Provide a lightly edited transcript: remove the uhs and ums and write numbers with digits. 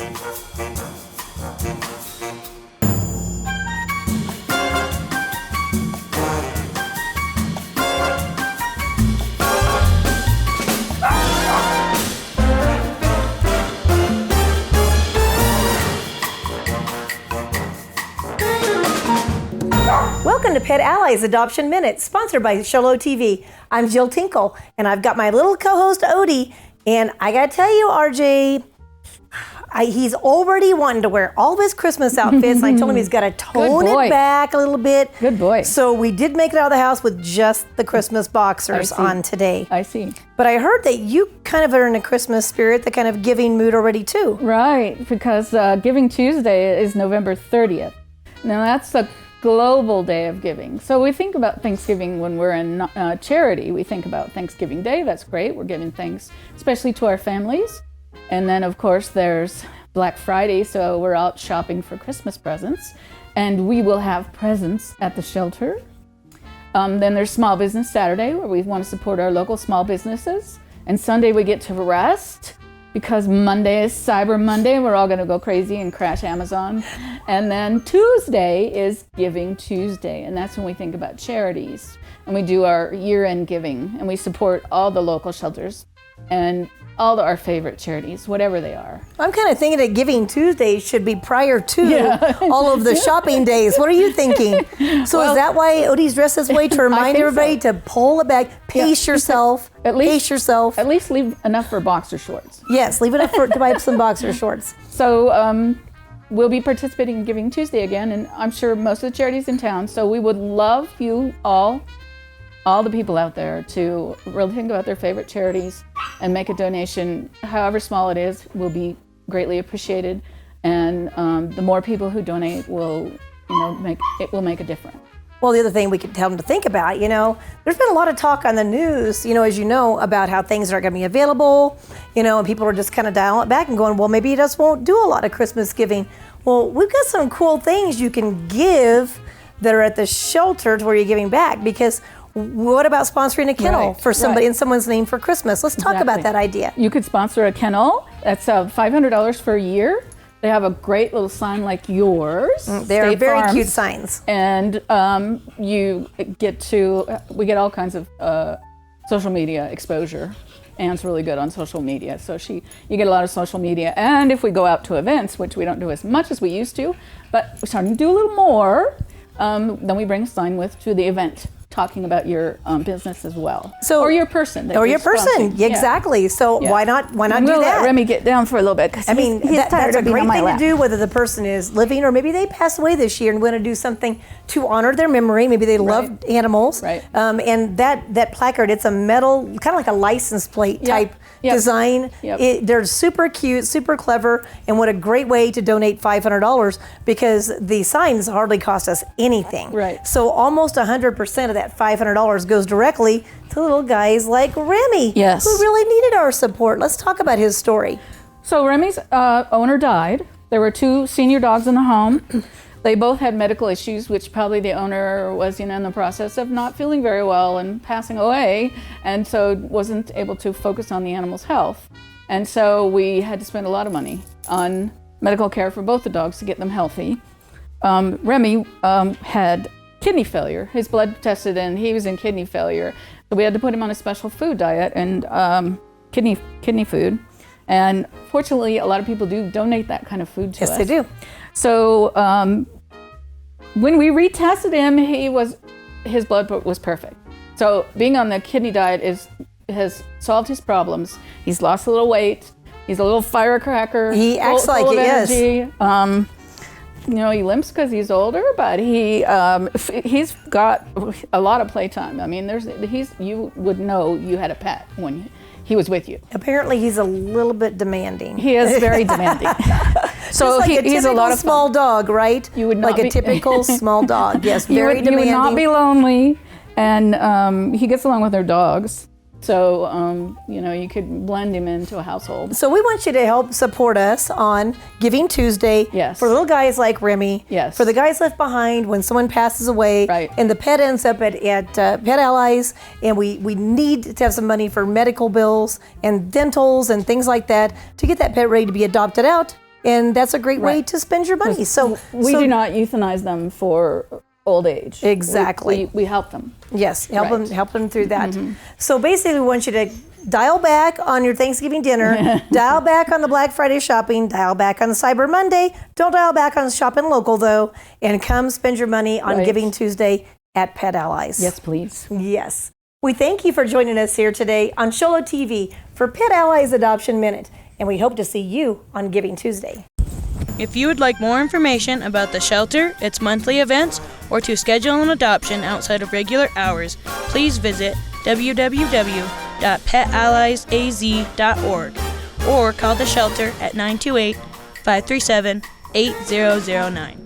Welcome to Pet Allies Adoption Minute, sponsored by Sholo TV. I'm Jill Tinkel, and I've got my little co-host Odie, and I gotta tell you, RJ, he's already wanting to wear all of his Christmas outfits, and I told him he's got to tone it back a little bit. Good boy. So we did make it out of the house with just the Christmas boxers on today. I see. But I heard that you kind of are in a Christmas spirit, the kind of giving mood already too. Right, because Giving Tuesday is November 30th. Now that's a global day of giving. So we think about Thanksgiving when we're in charity. We think about Thanksgiving Day. That's great. We're giving thanks, especially to our families. And then, of course, there's Black Friday, so we're out shopping for Christmas presents. And we will have presents at the shelter. Then there's Small Business Saturday, where we want to support our local small businesses. And Sunday we get to rest, because Monday is Cyber Monday. We're all going to go crazy and crash Amazon. And then Tuesday is Giving Tuesday, and that's when we think about charities. And we do our year-end giving, and we support all the local shelters and all our favorite charities, whatever they are. I'm kind of thinking that Giving Tuesday should be prior to all of the shopping days. What are you thinking? So is that why Odie's dressed this way, to remind everybody to pull it back, pace yourself, pace yourself. At least leave enough for boxer shorts. Yes, leave enough to buy some boxer shorts. So we'll be participating in Giving Tuesday again, and I'm sure most of the charities in town. So we would love you all the people out there, to really think about their favorite charities and make a donation. However small it is will be greatly appreciated, and the more people who donate will make a difference. Well, the other thing we could tell them to think about, there's been a lot of talk on the news, as you know, about how things aren't going to be available, and people are just kind of dialing it back and going, well, maybe you just won't do a lot of Christmas giving. Well, we've got some cool things you can give that are at the shelter to where you're giving back, because what about sponsoring a kennel for somebody in someone's name for Christmas? Let's talk about that idea. You could sponsor a kennel. That's $500 for a year. They have a great little sign like yours. They're very cute signs. And we get all kinds of social media exposure. Anne's really good on social media, so you get a lot of social media. And if we go out to events, which we don't do as much as we used to, but we're starting to do a little more, then we bring a sign to the event, talking about your business as well, or your person. Exactly. So why not do that? Let Remy get down for a little bit. I mean, that's a great thing to do, whether the person is living or maybe they passed away this year and want to do something to honor their memory. Maybe they loved animals. Right. And that placard, it's a metal, kind of like a license plate type design. They're super cute, super clever, and what a great way to donate $500, because the signs hardly cost us anything. Right. So almost 100% of that $500 goes directly to little guys like Remy, who really needed our support. Let's talk about his story. So Remy's owner died. There were 2 senior dogs in the home. They both had medical issues, which probably the owner was in the process of not feeling very well and passing away, and so wasn't able to focus on the animal's health. And so we had to spend a lot of money on medical care for both the dogs to get them healthy. Remy had kidney failure. His blood tested and he was in kidney failure. So we had to put him on a special food diet and kidney food. And fortunately, a lot of people do donate that kind of food to us. Yes, they do. So when we retested him, his blood was perfect. So being on the kidney diet has solved his problems. He's lost a little weight. He's a little firecracker. He acts like he is. He limps because he's older, but he's got a lot of playtime. I mean, you would know you had a pet when he was with you. Apparently, he's a little bit demanding. He is very demanding. So he's a lot of small dog, right? You would not a typical small dog. Yes, very demanding. You would not be lonely, and he gets along with our dogs. So, you could blend him into a household. So we want you to help support us on Giving Tuesday. Yes. For little guys like Remy. Yes. For the guys left behind when someone passes away. Right. And the pet ends up at Pet Allies. And we need to have some money for medical bills and dentals and things like that to get that pet ready to be adopted out and that's a great way Right. to spend your money. So We do not euthanize them for old age. Exactly. We help them. Yes, help Right. them through that. So basically, we want you to dial back on your Thanksgiving dinner, dial back on the Black Friday shopping, dial back on the Cyber Monday. Don't dial back on shopping local though, and come spend your money on Right. Giving Tuesday at Pet Allies. Yes, please. Yes. We thank you for joining us here today on Sholo TV for Pet Allies Adoption Minute, and we hope to see you on Giving Tuesday. If you would like more information about the shelter, its monthly events, or to schedule an adoption outside of regular hours, please visit www.PetAlliesAz.org or call the shelter at 928-537-8009.